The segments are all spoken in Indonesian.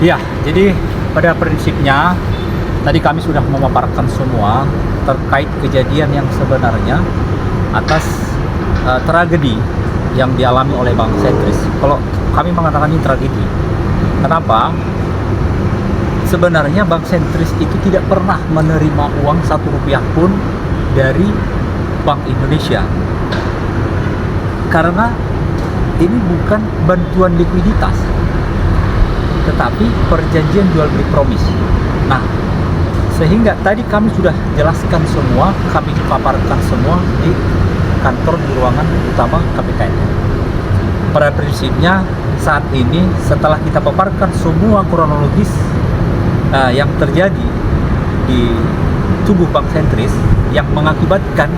Ya, jadi pada prinsipnya tadi kami sudah memaparkan semua terkait kejadian yang sebenarnya atas tragedi yang dialami oleh Bank Sentris. Kalau kami mengatakan ini tragedi, kenapa? Sebenarnya Bank Sentris itu tidak pernah menerima uang 1 rupiah pun dari Bank Indonesia, karena ini bukan bantuan likuiditas, tetapi perjanjian jual beli promis. Nah, sehingga tadi kami sudah jelaskan semua, kami paparkan semua di kantor di ruangan utama KPKN. Pada prinsipnya saat ini setelah kita paparkan semua kronologis yang terjadi di tubuh Bank Sentris yang mengakibatkan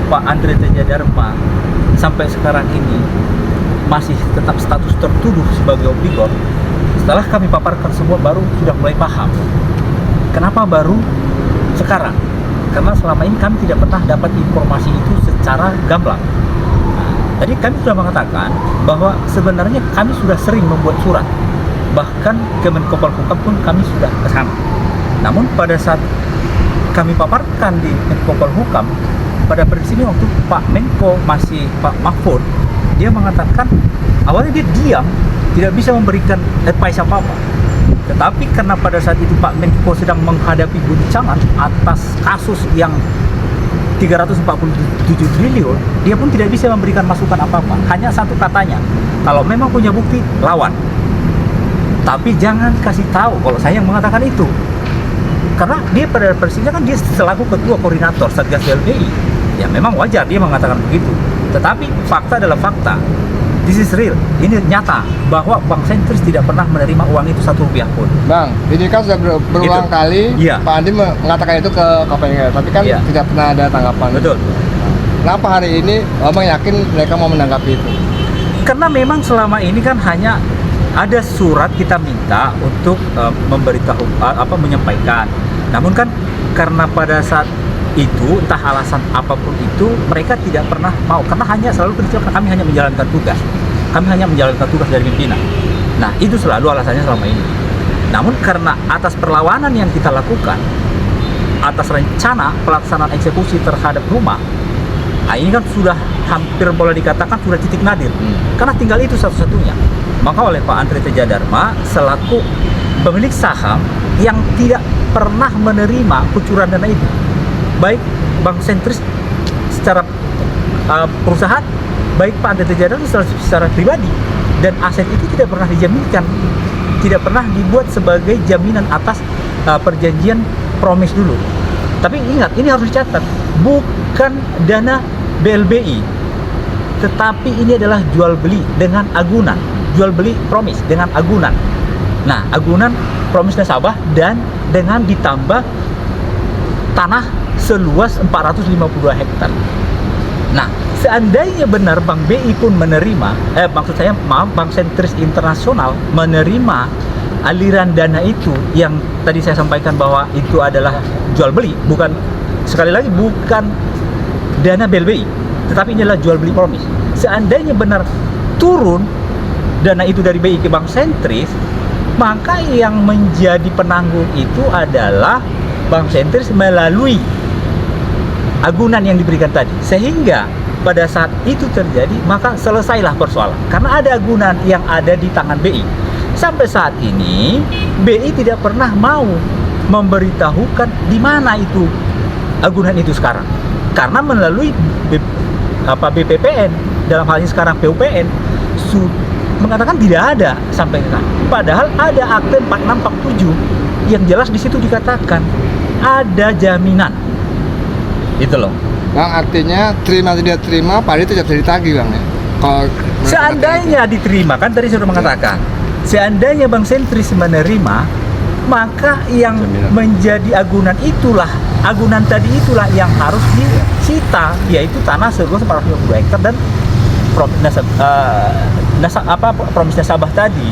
Pak Andre Teja Dharma sampai sekarang ini masih tetap status tertuduh sebagai obligor. Setelah kami paparkan semua, baru sudah mulai paham. Kenapa baru sekarang? Karena selama ini kami tidak pernah dapat informasi itu secara gamblang. Tadi kami sudah mengatakan bahwa sebenarnya kami sudah sering membuat surat, bahkan ke Menko Polhukam pun kami sudah ke sana. Namun pada saat kami paparkan di Menko Polhukam, pada prinsipnya waktu Pak Menko masih Pak Mahfud, dia mengatakan awalnya dia diam, tidak bisa memberikan advice apa-apa. Tetapi karena pada saat itu Pak Menko sedang menghadapi guncangan atas kasus yang 347 triliun, dia pun tidak bisa memberikan masukan apa-apa. Hanya satu katanya, kalau memang punya bukti, lawan. Tapi jangan kasih tahu kalau saya yang mengatakan itu. Karena dia pada prinsipnya kan dia selaku ketua koordinator Satgas LBI. Ya memang wajar dia mengatakan begitu. Tetapi fakta adalah fakta. This is real. Ini nyata bahwa Bank Sentris tidak pernah menerima uang itu 1 rupiah pun. Bang, ini kan sudah berulang kali Pak Andi mengatakan itu ke KPK, tapi kan tidak pernah ada tanggapan. Betul. Kenapa hari ini Abang yakin mereka mau menanggapi itu? Karena memang selama ini kan hanya ada surat kita minta untuk memberitahu menyampaikan. Namun kan karena pada saat itu entah alasan apapun itu mereka tidak pernah mau, karena hanya selalu prinsip kami hanya menjalankan tugas. Kami hanya menjalankan tugas dari pimpinan. Nah, itu selalu alasannya selama ini. Namun karena atas perlawanan yang kita lakukan, atas rencana pelaksanaan eksekusi terhadap rumah, nah ini kan sudah hampir boleh dikatakan sudah titik nadir. Karena tinggal itu satu-satunya. Maka oleh Pak Andre Teja Dharma selaku pemilik saham yang tidak pernah menerima kucuran dana itu, baik Bank Sentris secara perusahaan, baik Pak Andre Teja Dharma secara pribadi, dan aset itu tidak pernah dijaminkan, tidak pernah dibuat sebagai jaminan atas perjanjian promis dulu. Tapi ingat, ini harus dicatat, bukan dana BLBI, tetapi ini adalah jual beli dengan agunan, jual beli promis dengan agunan. Nah, agunan promis nasabah dan dengan ditambah tanah seluas 452 hektar. Nah, seandainya benar Bank BI pun menerima, Bank Sentris Internasional menerima aliran dana itu yang tadi saya sampaikan bahwa itu adalah jual beli, bukan, sekali lagi, bukan dana BLBI, tetapi ini adalah jual beli promis. Seandainya benar turun dana itu dari BI ke Bank Sentris, maka yang menjadi penanggung itu adalah Bank Sentris melalui agunan yang diberikan tadi. Sehingga pada saat itu terjadi, maka selesailah persoalan. Karena ada agunan yang ada di tangan BI. Sampai saat ini, BI tidak pernah mau memberitahukan di mana itu agunan itu sekarang. Karena melalui BPPN, dalam hal ini sekarang PUPN, mengatakan tidak ada sampai sekarang. Padahal ada akte 4647 yang jelas di situ dikatakan ada jaminan. Itu loh. Bang, artinya terima tidak terima, Pak itu tidak bisa ditagih, Bang ya. Kalau seandainya diterima, kan tadi sudah mengatakan, seandainya Bank Sentris menerima, maka yang menjadi agunan itulah, agunan tadi itulah yang harus disita, yaitu tanah seluas 452 hektar dan promis nasabah tadi.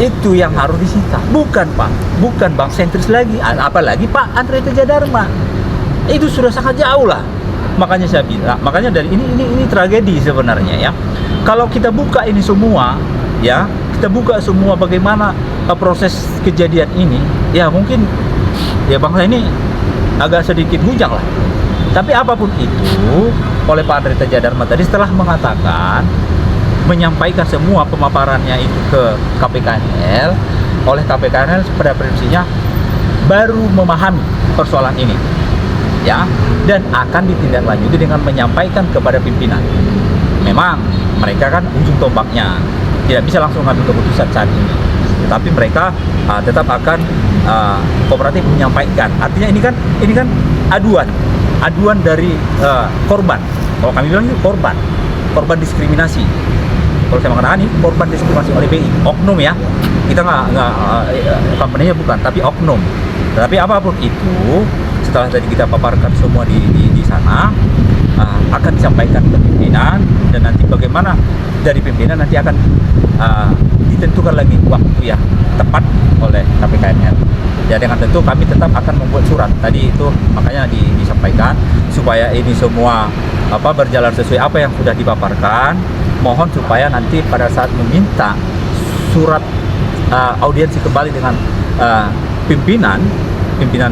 Itu yang harus disita, bukan Pak, bukan Bank Sentris lagi, apalagi Pak Andre Teja Dharma. Itu sudah sangat jauh lah. Makanya saya bilang, makanya dari ini tragedi sebenarnya ya. Kalau kita buka ini semua ya, kita buka semua bagaimana proses kejadian ini, ya mungkin ya bangsa ini agak sedikit bujang lah. Tapi apapun itu, oleh Pak Andre Teja Dharma tadi setelah mengatakan, menyampaikan semua pemaparannya itu ke KPKNL, oleh KPKNL pada prinsipnya baru memahami persoalan ini, ya, dan akan ditindaklanjuti dengan menyampaikan kepada pimpinan. Memang mereka kan ujung tombaknya, tidak bisa langsung ambil keputusan saat ini, tetapi mereka tetap akan kooperatif menyampaikan. Artinya ini kan aduan dari korban. Kalau kami bilang ini korban diskriminasi. Kalau saya mengatakan ini korban diskriminasi oleh BI, oknum ya. Kita nggak company-nya bukan, tapi oknum. Tapi apapun itu, setelah tadi kita paparkan semua di sana, akan disampaikan ke pimpinan, dan nanti bagaimana dari pimpinan nanti akan ditentukan lagi waktu yang tepat oleh KPKNL. Ya, dengan tentu kami tetap akan membuat surat. Tadi itu makanya disampaikan supaya ini semua berjalan sesuai apa yang sudah dipaparkan. Mohon supaya nanti pada saat meminta surat audiensi kembali dengan pimpinan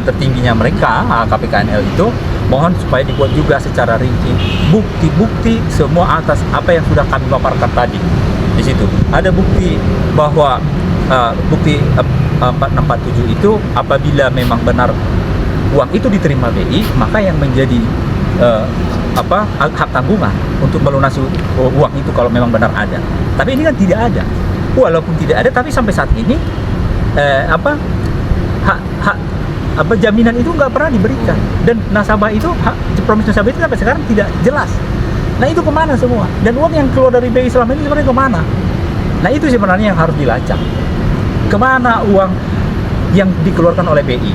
tertingginya mereka, KPKNL itu, mohon supaya dibuat juga secara rinci bukti-bukti semua atas apa yang sudah kami paparkan tadi. Di situ ada bukti bahwa bukti 4647 itu apabila memang benar uang itu diterima BI, maka yang menjadi hak tanggungan untuk melunasi uang itu kalau memang benar ada. Tapi ini kan tidak ada. Walaupun tidak ada, tapi sampai saat ini jaminan itu nggak pernah diberikan, dan nasabah itu promis nasabah itu sampai sekarang tidak jelas. Nah, itu kemana semua? Dan uang yang keluar dari BI selama ini sebenarnya kemana? Nah, itu sebenarnya yang harus dilacak. Kemana uang yang dikeluarkan oleh BI?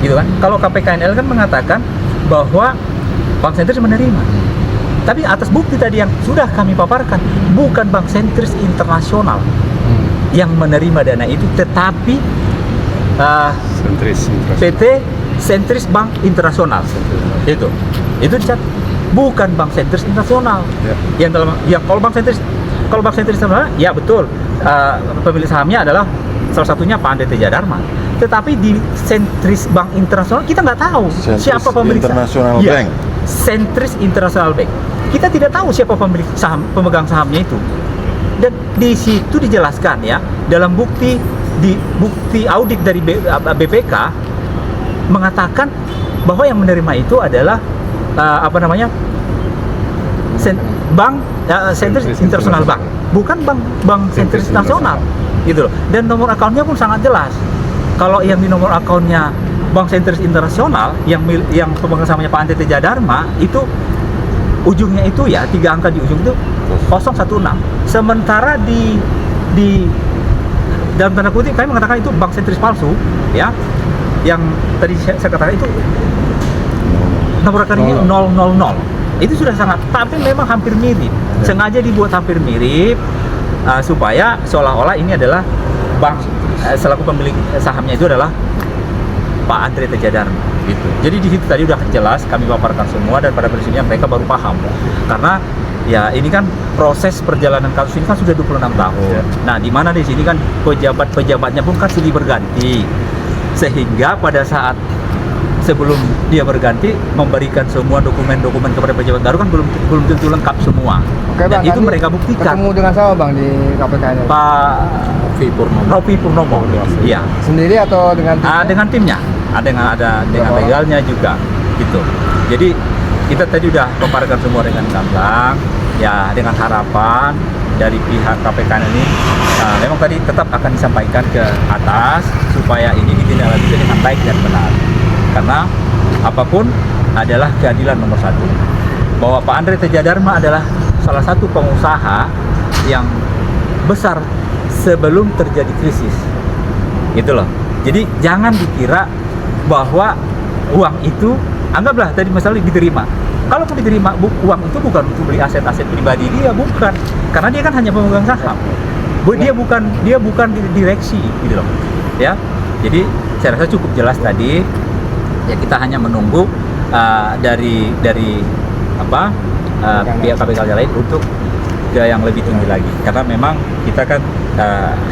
Gitu kan? Kalau KPKNL kan mengatakan bahwa Bank Sentris menerima. Tapi atas bukti tadi yang sudah kami paparkan, bukan Bank Sentris Internasional yang menerima dana itu, tetapi PT Sentris Bank Internasional. Itu dicatat. Bukan Bank Sentris Internasional. Kalau Bank Sentris Internasional, ya betul. Pemilik sahamnya adalah salah satunya Pak Andre Teja Dharma. Tetapi di Sentris Bank Internasional kita nggak tahu siapa pemilik International saham. Bank. Sentris International Bank. Kita tidak tahu siapa pemilik saham, pemegang sahamnya itu. Dan di situ dijelaskan ya, dalam bukti audit dari BPK mengatakan bahwa yang menerima itu adalah Sentris International Bank, bukan Bank Sentris Nasional, gitu loh. Dan nomor akunnya pun sangat jelas. Kalau yang di nomor akunnya Bank Sentris Internasional yang pemegang sahamnya Pak Andre Teja Dharma itu ujungnya itu ya 3 angka di ujung itu 016. Sementara di dalam tanda kutip kami mengatakan itu Bank Sentris palsu ya. Yang tadi saya katakan itu nomor rekeningnya 000. Itu sudah sangat, tapi memang hampir mirip. Sengaja dibuat hampir mirip supaya seolah-olah ini adalah bank selaku pemilik sahamnya itu adalah Pak Andre Teja Dharma gitu. Jadi di situ tadi udah jelas kami paparkan semua, dan pada prinsipnya mereka baru paham. Karena ya ini kan proses perjalanan kasus ini kan sudah 26 tahun. Ya. Nah, di mana di sini kan pejabatnya pun kan silih berganti. Sehingga pada saat sebelum dia berganti memberikan semua dokumen-dokumen kepada pejabat baru kan belum tentu lengkap semua. Oke, dan Bang, itu mereka buktikan. Ketemu dengan siapa Bang di KPK? Pak Rofi Purnomo. Iya. Sendiri atau dengan timnya? Dengan timnya. Ada dengan legalnya juga gitu. Jadi kita tadi udah paparkan semua dengan gamblang ya, dengan harapan dari pihak KPK ini memang tadi tetap akan disampaikan ke atas supaya ini ditindaklanjuti dengan baik dan benar. Karena apapun adalah keadilan nomor satu. Bahwa Pak Andre Teja Dharma adalah salah satu pengusaha yang besar sebelum terjadi krisis. Gitu loh. Jadi jangan dikira bahwa uang itu, anggaplah tadi misalnya diterima. Kalaupun diterima, uang itu bukan untuk beli aset-aset pribadi dia, bukan. Karena dia kan hanya pemegang saham. Dia bukan direksi, gitu loh. Ya. Jadi saya rasa cukup jelas tadi. Ya, kita hanya menunggu dari pihak KPK lain untuk ke yang lebih tinggi lagi, karena memang kita kan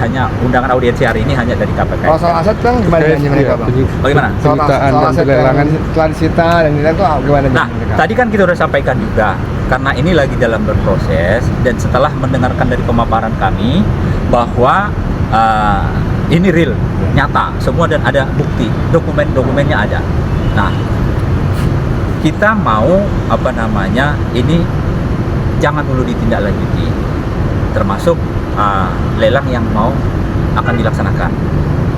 hanya undangan audiensi hari ini hanya dari KPK. Kalau soal aset kan gimana janji mereka Bang? Bagaimana? Soal aset pelelangan telah disita dan nilai itu gimana Nah, mereka? tadi kan kita udah sampaikan juga, karena ini lagi dalam berproses dan setelah mendengarkan dari pemaparan kami bahwa ini real, nyata, semua dan ada bukti, dokumennya ada. Nah, kita mau ini jangan dulu ditindaklanjuti, termasuk lelang yang akan dilaksanakan.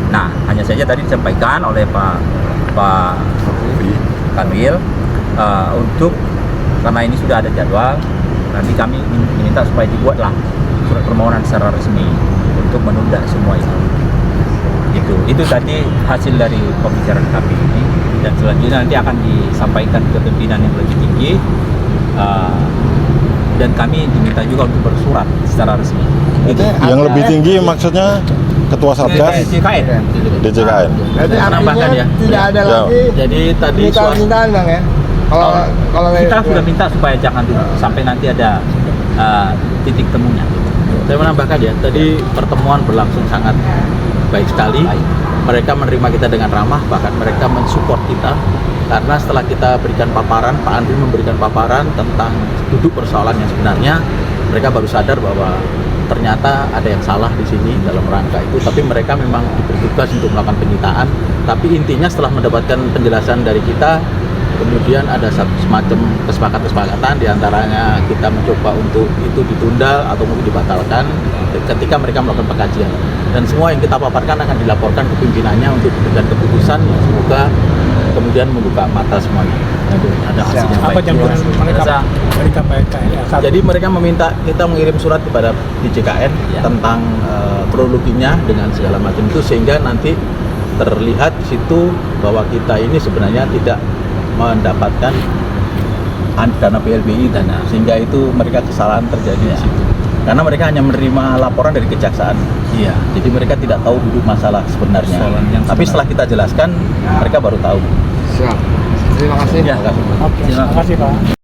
Nah, hanya saja tadi disampaikan oleh Pak Kanwil untuk, karena ini sudah ada jadwal, nanti kami minta supaya dibuatlah surat permohonan secara resmi untuk menunda semua itu. Itu tadi hasil dari pembicaraan kami ini, dan selanjutnya nanti akan disampaikan ke pimpinan yang lebih tinggi, dan kami diminta juga untuk bersurat secara resmi. Yang lebih tinggi maksudnya Ketua Satgas DJKN. Berarti artinya ya. tidak ada lagi. Jadi tadi permintaan Bang ya. Kalau kita sudah minta supaya jangan dulu sampai nanti ada titik temunya. Saya menambahkan ya, tadi pertemuan berlangsung sangat baik sekali. Mereka menerima kita dengan ramah, bahkan mereka mensupport kita. Karena setelah kita berikan paparan, Pak Andri memberikan paparan tentang duduk persoalan yang sebenarnya, mereka baru sadar bahwa ternyata ada yang salah di sini dalam rangka itu. Tapi mereka memang diberi tugas untuk melakukan penyitaan. Tapi intinya setelah mendapatkan penjelasan dari kita, kemudian ada semacam kesepakatan diantaranya kita mencoba untuk itu ditunda atau mungkin dibatalkan ketika mereka melakukan pengkajian, dan semua yang kita paparkan akan dilaporkan ke pimpinannya untuk diberikan keputusan yang semoga kemudian membuka mata semuanya. Ada hasilnya. Apa jaminan mereka dari KPK ini? Jadi mereka meminta kita mengirim surat kepada DJKN tentang kronologinya dengan segala macam itu, sehingga nanti terlihat di situ bahwa kita ini sebenarnya tidak mendapatkan dana PLBI sehingga itu mereka kesalahan terjadi di situ. Karena mereka hanya menerima laporan dari kejaksaan. Iya. Jadi mereka tidak tahu duduk masalah sebenarnya. Tapi setelah kita jelaskan, mereka baru tahu. Siap. Terima kasih. Ya, Oke, terima kasih Pak.